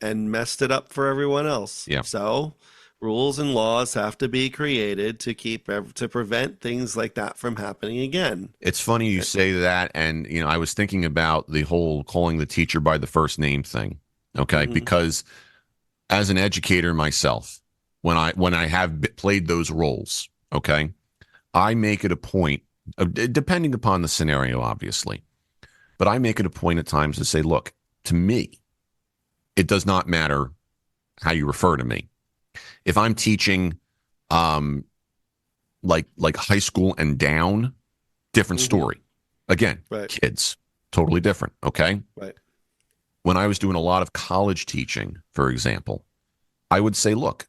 and messed it up for everyone else. Yeah. So rules and laws have to be created to prevent things like that from happening again. It's funny you say that, and I was thinking about the whole calling the teacher by the first name thing. Okay, because as an educator myself, when I have played those roles, okay, I make it a point, depending upon the scenario, obviously, but I make it a point at times to say, look, to me, it does not matter how you refer to me. If I'm teaching, like high school and down, different story. Again, right. Kids, totally different. Okay. Right. When I was doing a lot of college teaching, for example, I would say, look,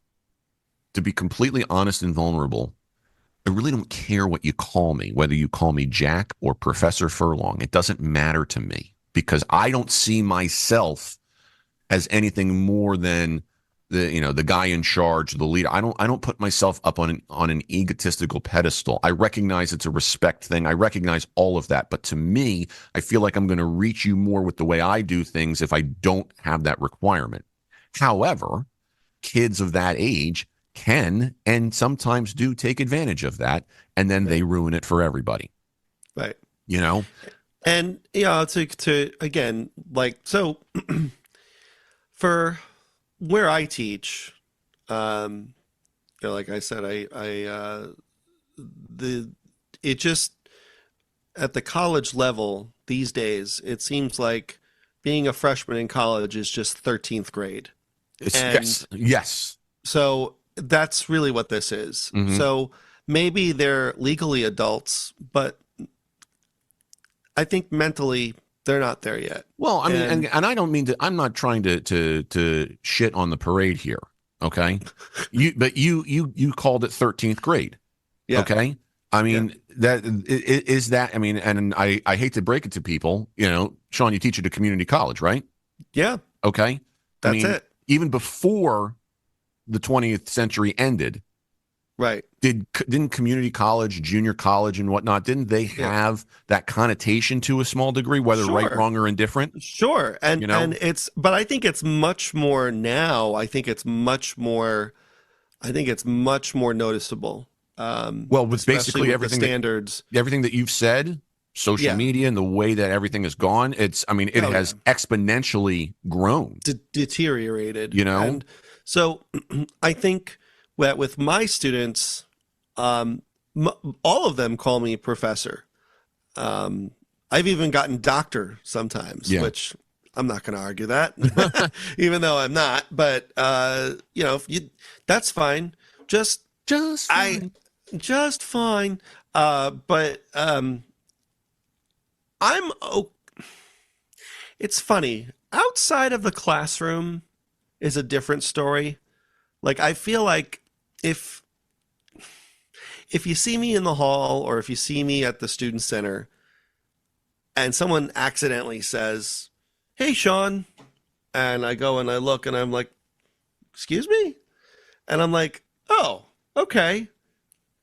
to be completely honest and vulnerable, I really don't care what you call me, whether you call me Jack or Professor Furlong. It doesn't matter to me, because I don't see myself as anything more than the guy in charge, the leader. I don't put myself up on an egotistical pedestal. I recognize it's a respect thing. I recognize all of that. But to me, I feel like I'm going to reach you more with the way I do things if I don't have that requirement. However, kids of that age can and sometimes do take advantage of that, and then they ruin it for everybody. Right. And to again, like, so for where I teach, like I said, it just at the college level these days, it seems like being a freshman in college is just 13th grade. Yes. So that's really what this is. Mm-hmm. So maybe they're legally adults, but I think mentally they're not there yet. Well, I mean, and I don't mean to. I'm not trying to shit on the parade here. Okay, you called it 13th grade. Yeah. Okay. I mean, is that, I mean, and I hate to break it to people, Sean, you teach at a community college, right? Yeah. Okay. I That's mean, it. even before the 20th century ended, Right. didn't community college, junior college, and whatnot, didn't they have that connotation to a small degree, whether right, Sure. wrong, or indifferent? Sure. And but I think it's much more now. I think it's much more noticeable. Well, with Especially basically with everything the standards. everything that you've said, social Yeah. media and the way that everything has gone, it has exponentially grown. Deteriorated. You know? And so I think that with my students, all of them call me professor. I've even gotten doctor sometimes, which I'm not going to argue that, even though I'm not. But that's fine. Just fine. Just fine. But it's funny. Outside of the classroom is a different story. Like, I feel like if you see me in the hall or if you see me at the student center and someone accidentally says, "Hey, Sean," and I go and I look and I'm like, "Excuse me?" And I'm like, "Oh, okay."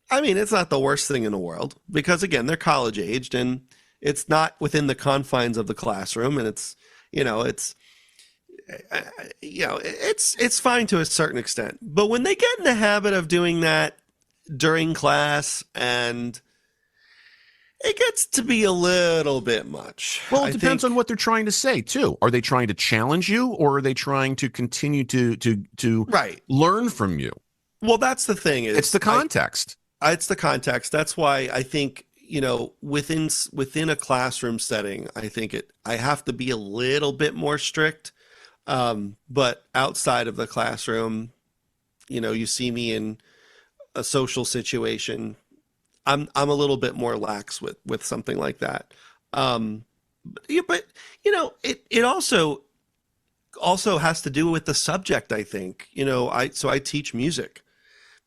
I mean, it's not the worst thing in the world because, again, they're college aged and it's not within the confines of the classroom, and it's fine to a certain extent. But when they get in the habit of doing that during class, and it gets to be a little bit much. Well, it depends on what they're trying to say too. Are they trying to challenge you, or are they trying to continue to learn from you? Well, that's the thing. It's the context. It's the context. That's why I think, within a classroom setting, I think I have to be a little bit more strict. But outside of the classroom, you see me in a social situation, I'm a little bit more lax with something like that. But it also has to do with the subject, I think. I teach music.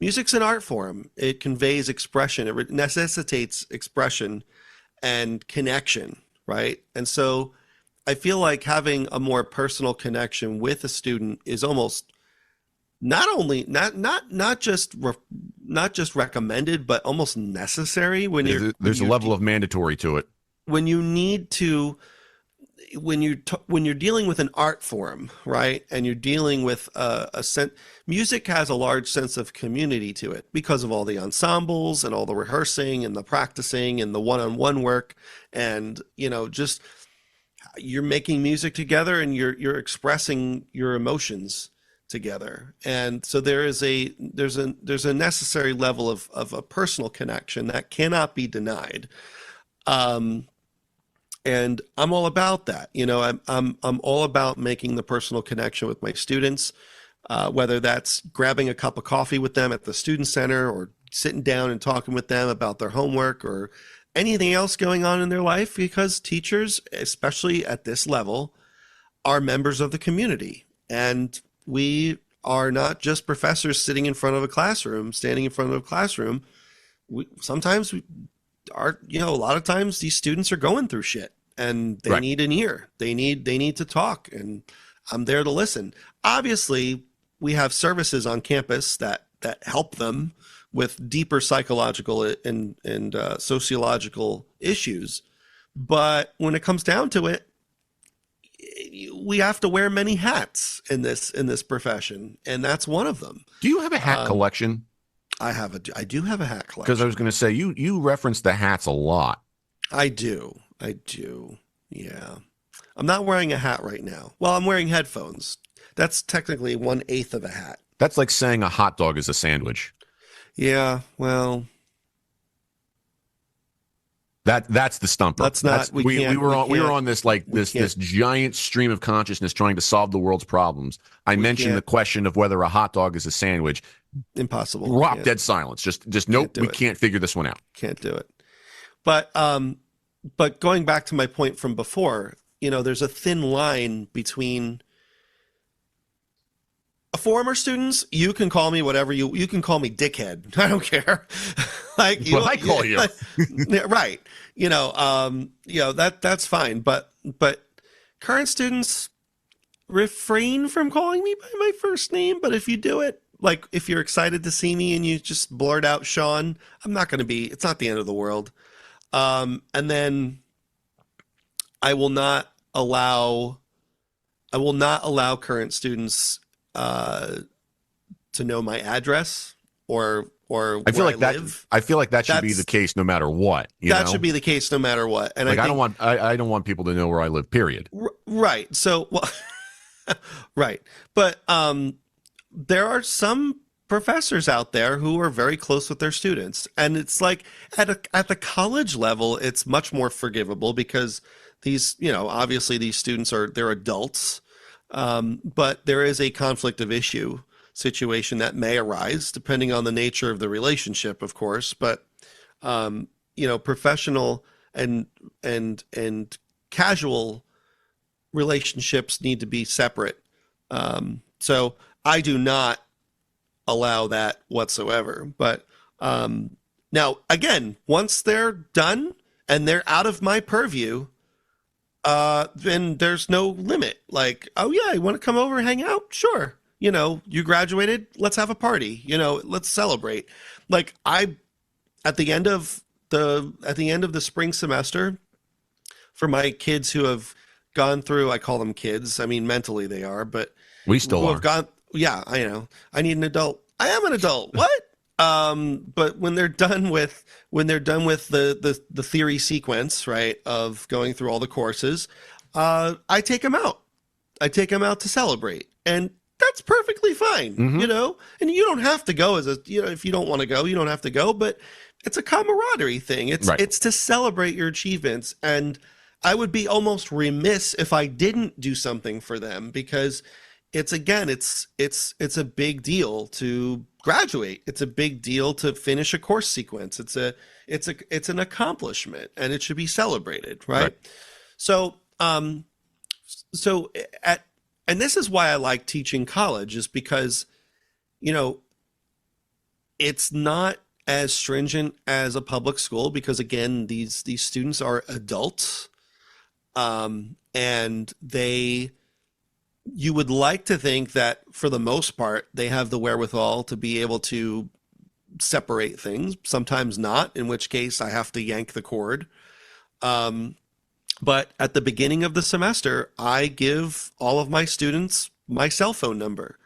Music's an art form. It conveys expression. It necessitates expression and connection, right? And so I feel like having a more personal connection with a student is almost not just recommended, but almost necessary there's a level of mandatory to it. When you need to, when you're dealing with an art form, right? And you're dealing with music has a large sense of community to it because of all the ensembles and all the rehearsing and the practicing and the one-on-one work. And, just you're making music together and you're expressing your emotions together. And so there's a necessary level of a personal connection that cannot be denied. And I'm all about that. I'm all about making the personal connection with my students, whether that's grabbing a cup of coffee with them at the student center or sitting down and talking with them about their homework or anything else going on in their life, because teachers, especially at this level, are members of the community. And we are not just professors sitting in front of a classroom, standing in front of a classroom. A lot of times these students are going through shit and they need an ear. They need to talk, and I'm there to listen. Obviously, we have services on campus that help them with deeper psychological and sociological issues. But when it comes down to it, we have to wear many hats in this profession, and that's one of them. Do you have a hat collection? I do have a hat collection. Because I was going to say, you reference the hats a lot. I do. Yeah. I'm not wearing a hat right now. Well, I'm wearing headphones. That's technically 1/8 of a hat. That's like saying a hot dog is a sandwich. Yeah, well, that's the stumper. That's not. We were on this this giant stream of consciousness trying to solve the world's problems. I mentioned the question of whether a hot dog is a sandwich. Impossible. Dead silence. Just nope. We can't figure this one out. Can't do it. But going back to my point from before, there's a thin line between former students, you can call me whatever you can call me dickhead. I don't care. Like you, well, I call you. Right. That's fine. But current students, refrain from calling me by my first name. But if you do it, like if you're excited to see me and you just blurt out Sean, it's not the end of the world. And then I will not allow current students to know my address or I feel like that. live. I feel like that should be the case no matter what. That should be the case no matter what. And like I don't want people to know where I live. Period. Right. So right. But there are some professors out there who are very close with their students, and it's like at the college level, it's much more forgivable because these, obviously these students they're adults, but there is a conflict of issue situation that may arise depending on the nature of the relationship, of course. But professional and casual relationships need to be separate. So I do not allow that whatsoever. But now, again, once they're done and they're out of my purview, then there's no limit. Like, oh yeah, you want to come over and hang out? Sure. You graduated. Let's have a party. Let's celebrate. Like at the end of the spring semester, for my kids who have gone through, I call them kids. I mean, mentally they are, but we still are. Yeah, I know. I need an adult. I am an adult. What? But when they're done with the theory sequence, right, of going through all the courses, I take them out. I take them out to celebrate, and that's perfectly fine. Mm-hmm. And you don't have to go if you don't want to go, you don't have to go. But it's a camaraderie thing. It's to celebrate your achievements, and I would be almost remiss if I didn't do something for them, because it's a big deal to graduate. It's a big deal to finish a course sequence. It's an accomplishment, and it should be celebrated, right? So and this is why I like teaching college, is because it's not as stringent as a public school, because again, these students are adults, and you would like to think that for the most part, they have the wherewithal to be able to separate things, sometimes not, in which case I have to yank the cord. But at the beginning of the semester, I give all of my students my cell phone number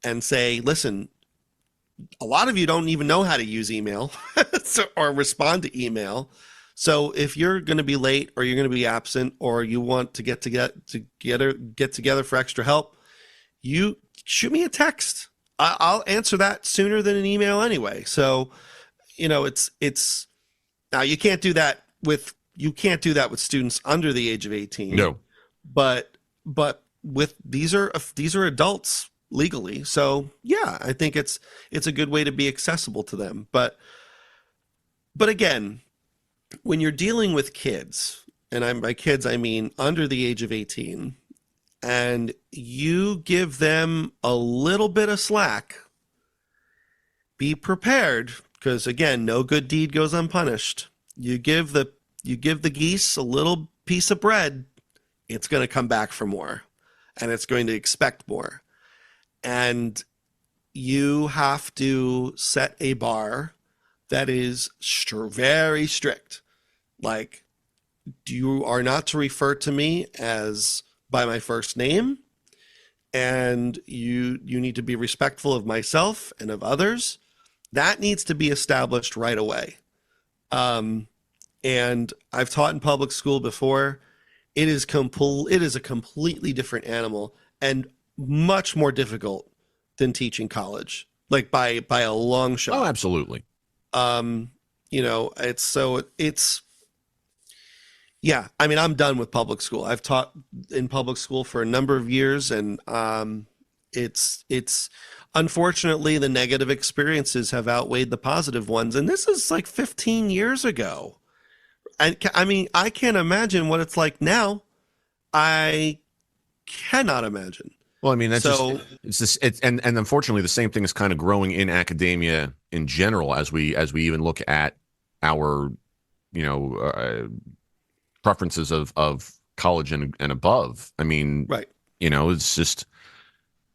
and say, listen, a lot of you don't even know how to use email or respond to email. So if you're going to be late, or you're going to be absent, or you want to get together for extra help, you shoot me a text. I'll answer that sooner than an email anyway. So, it's now you can't do that with students under the age of 18. No, but with these are adults legally. So yeah, I think it's a good way to be accessible to them. But again, when you're dealing with kids, and by kids I mean under the age of 18, and you give them a little bit of slack, be prepared, because again, no good deed goes unpunished. You give the geese a little piece of bread, it's going to come back for more, and it's going to expect more. And you have to set a bar that is very strict. Like, you are not to refer to me as by my first name, and you need to be respectful of myself and of others. That needs to be established right away. And I've taught in public school before. It is a completely different animal, and much more difficult than teaching college, like by a long shot. Oh, absolutely. Yeah, I mean, I'm done with public school. I've taught in public school for a number of years, and it's unfortunately the negative experiences have outweighed the positive ones. And this is like 15 years ago. And I mean, I can't imagine what it's like now. I cannot imagine. Well, I mean, that's So it's this, and unfortunately, the same thing is kind of growing in academia in general as we even look at our, preferences of college and above. I mean, right. it's just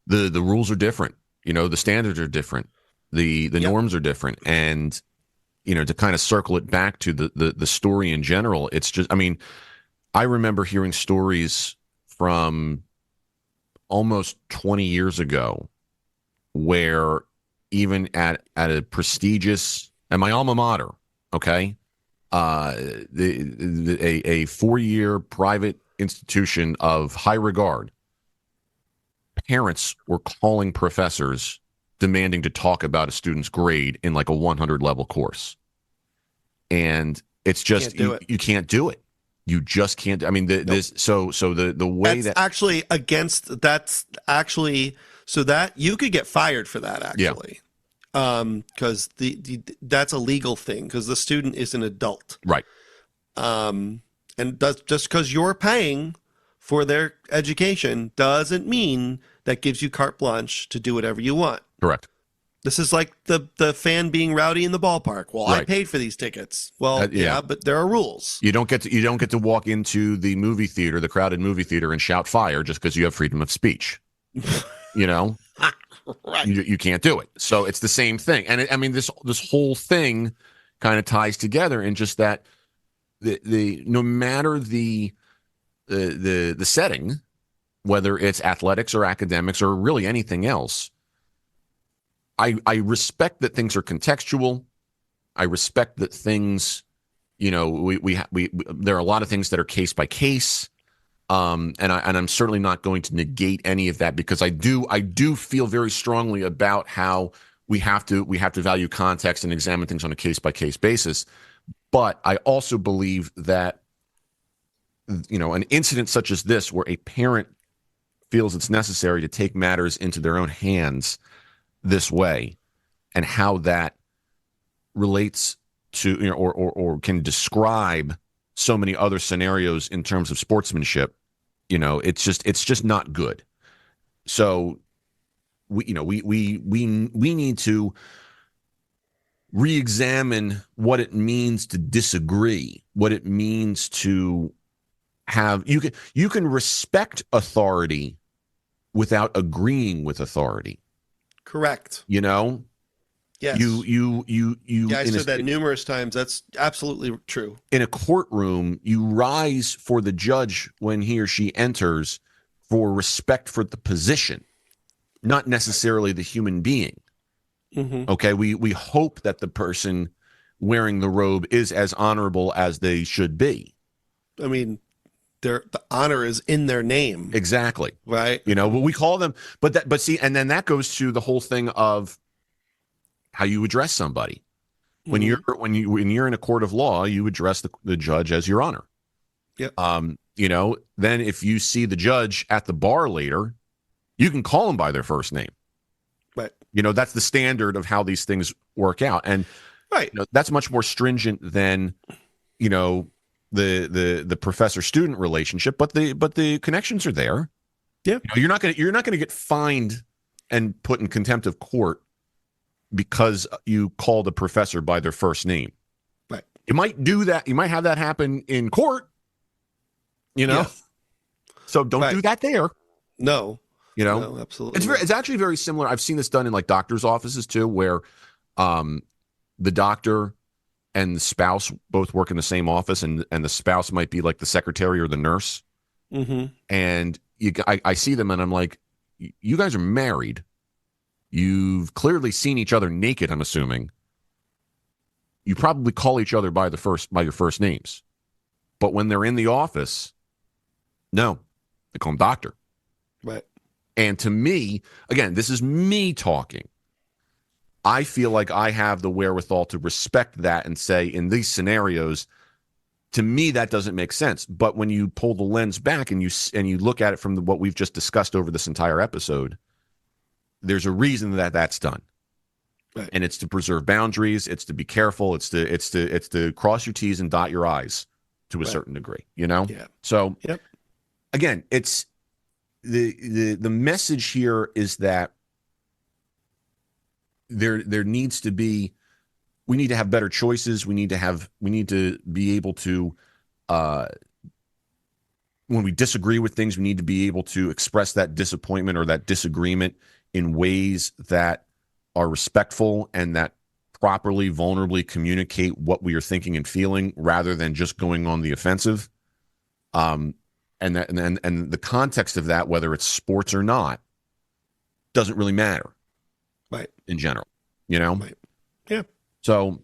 the rules are different. The standards are different. The Yep. norms are different, and to kind of circle it back to the story in general, it's just, I mean, I remember hearing stories from almost 20 years ago where even at a prestigious, at my alma mater, okay, a 4-year private institution of high regard, parents were calling professors demanding to talk about a student's grade in like a 100 level course. And it's just, you can't do it. You just can't. I mean, this. So the way that's actually against. That's actually so that you could get fired for that. Actually, because that's a legal thing because the student is an adult, right? And just because you're paying for their education doesn't mean that gives you carte blanche to do whatever you want. Correct. This is like the fan being rowdy in the ballpark. Well, right. I paid for these tickets. Well, yeah, but there are rules. You don't get to walk into the movie theater, the crowded movie theater, and shout fire just because you have freedom of speech. Right? You can't do it. So it's the same thing. And I mean, this whole thing kind of ties together in just that the no matter the setting, whether it's athletics or academics or really anything else. I respect that things are contextual. I respect that things, we there are a lot of things that are case by case, and I'm certainly not going to negate any of that because I do feel very strongly about how we have to value context and examine things on a case by case basis. But I also believe that an incident such as this, where a parent feels it's necessary to take matters into their own hands this way, and how that relates to or can describe so many other scenarios in terms of sportsmanship, it's just not good. So we need to re-examine what it means to disagree, what it means to have you can respect authority without agreeing with authority. Correct. Yes. You. Yeah, I said that numerous times. That's absolutely true. In a courtroom, you rise for the judge when he or she enters for respect for the position, not necessarily the human being. Mm-hmm. Okay, we hope that the person wearing the robe is as honorable as they should be. I mean, the honor is in their name. Exactly. Right. But we call them, but see, and then that goes to the whole thing of how you address somebody. When mm-hmm. when you're in a court of law, you address the judge as your honor. Yep. Then if you see the judge at the bar later, you can call them by their first name. Right. That's the standard of how these things work out. And right. That's much more stringent than, the professor-student relationship, but the connections are there. Yeah. You're not gonna get fined and put in contempt of court because you called a professor by their first name. Right. You might do that. You might have that happen in court. Yeah. So don't do that there. No. No, absolutely. It's actually very similar. I've seen this done in like doctors' offices too, where the doctor and the spouse both work in the same office, and the spouse might be like the secretary or the nurse. Mm-hmm. And I see them, and I'm like, you guys are married. You've clearly seen each other naked, I'm assuming. You probably call each other by your first names. But when they're in the office, no, they call them doctor. Right. And to me, again, this is me talking. I feel like I have the wherewithal to respect that and say, in these scenarios, to me, that doesn't make sense. But when you pull the lens back and you look at it from what we've just discussed over this entire episode, there's a reason that that's done. Right. And it's to preserve boundaries. It's to be careful. It's to cross your T's and dot your I's to a certain degree, Yeah. So yep. Again, it's the message here is that there needs to be, we need to have better choices. We need to be able to, when we disagree with things, we need to be able to express that disappointment or that disagreement in ways that are respectful and that properly, vulnerably communicate what we are thinking and feeling, rather than just going on the offensive. And the context of that, whether it's sports or not, doesn't really matter, right? In general, you know. Right. Yeah. So,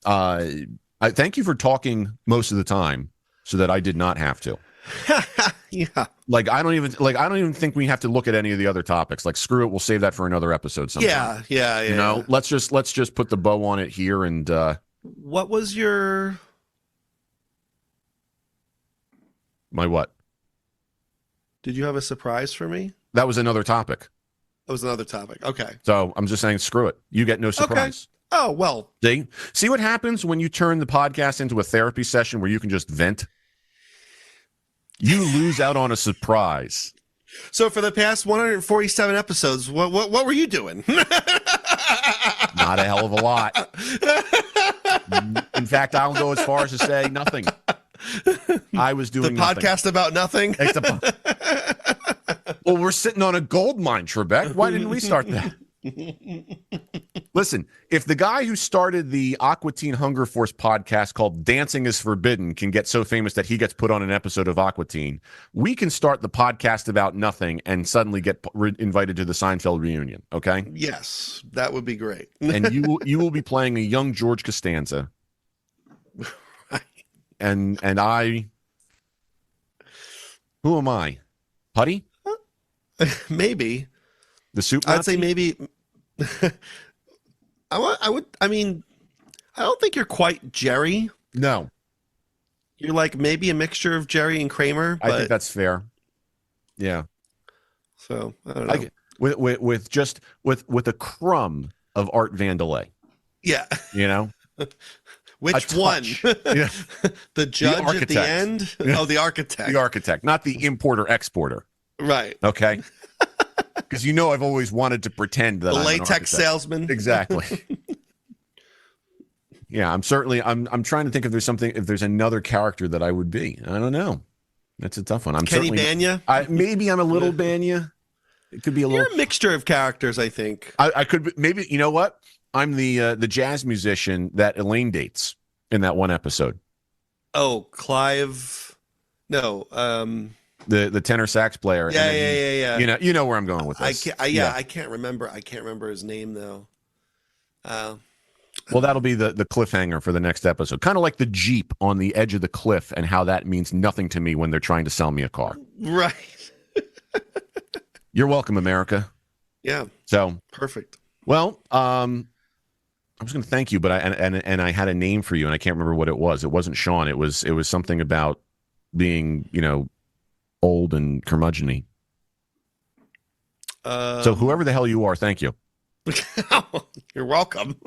I thank you for talking most of the time, so that I did not have to. Yeah. Like I don't even think we have to look at any of the other topics. Like, screw it, we'll save that for another episode sometime. Yeah. You know, let's just put the bow on it here. And what was your my what? Did you have a surprise for me? That was another topic. That was another topic. Okay. So I'm just saying, screw it. You get no surprise. Okay. Oh, well. See what happens when you turn the podcast into a therapy session where you can just vent? You lose out on a surprise. So for the past 147 episodes, what were you doing? Not a hell of a lot. In fact, I'll go as far as to say nothing. I was doing the podcast about nothing. Well, we're sitting on a gold mine, Trebek. Why didn't we start that? Listen, if the guy who started the Aqua Teen Hunger Force podcast called Dancing is Forbidden can get so famous that he gets put on an episode of Aqua Teen, we can start the podcast about nothing and suddenly get invited to the Seinfeld reunion, okay? Yes, that would be great. And you will be playing a young George Costanza. And I, who am I? Putty? Maybe. The soup Nazi? I'd say maybe. I mean, I don't think you're quite Jerry. No. You're like maybe a mixture of Jerry and Kramer. But, I think that's fair. Yeah. So I don't know. With a crumb of Art Vandelay. Yeah. You know? Which one? Yeah. The judge at the end? Oh, the architect. The architect, not the importer-exporter. Right. Okay. Because I've always wanted to pretend that the I'm latex salesman. Exactly. Yeah, I'm trying to think if there's another character that I would be. I don't know. That's a tough one. I'm Kenny Banya. Maybe I'm a little Banya. It could be a little. You're a mixture of characters, I think. I could be, maybe. You know what? I'm the jazz musician that Elaine dates in that one episode. Oh, Clive. No. The tenor sax player. Yeah. You know where I'm going with this. I can't remember. I can't remember his name though. Well, that'll be the cliffhanger for the next episode. Kind of like the Jeep on the edge of the cliff, and how that means nothing to me when they're trying to sell me a car. Right. You're welcome, America. Yeah. So perfect. Well, I was going to thank you, but I had a name for you, and I can't remember what it was. It wasn't Sean. It was something about being, old and curmudgeon-y. So whoever the hell you are, thank you. You're welcome.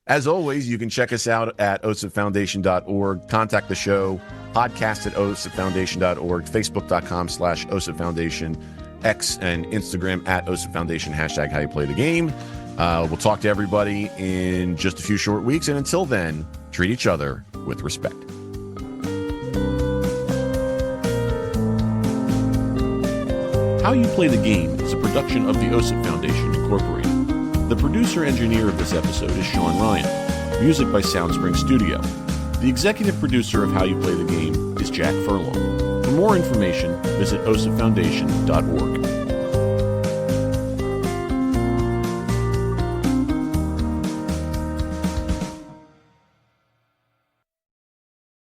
As always, you can check us out at osipfoundation.org. Contact the show, podcast at osipfoundation.org, facebook.com/osipfoundation, X and Instagram at osipfoundation, # how you play the game. We'll talk to everybody in just a few short weeks. And until then, treat each other with respect. How You Play the Game is a production of the OSIP Foundation, Incorporated. The producer-engineer of this episode is Sean Ryan. Music by Soundspring Studio. The executive producer of How You Play the Game is Jack Furlong. For more information, visit osipfoundation.org.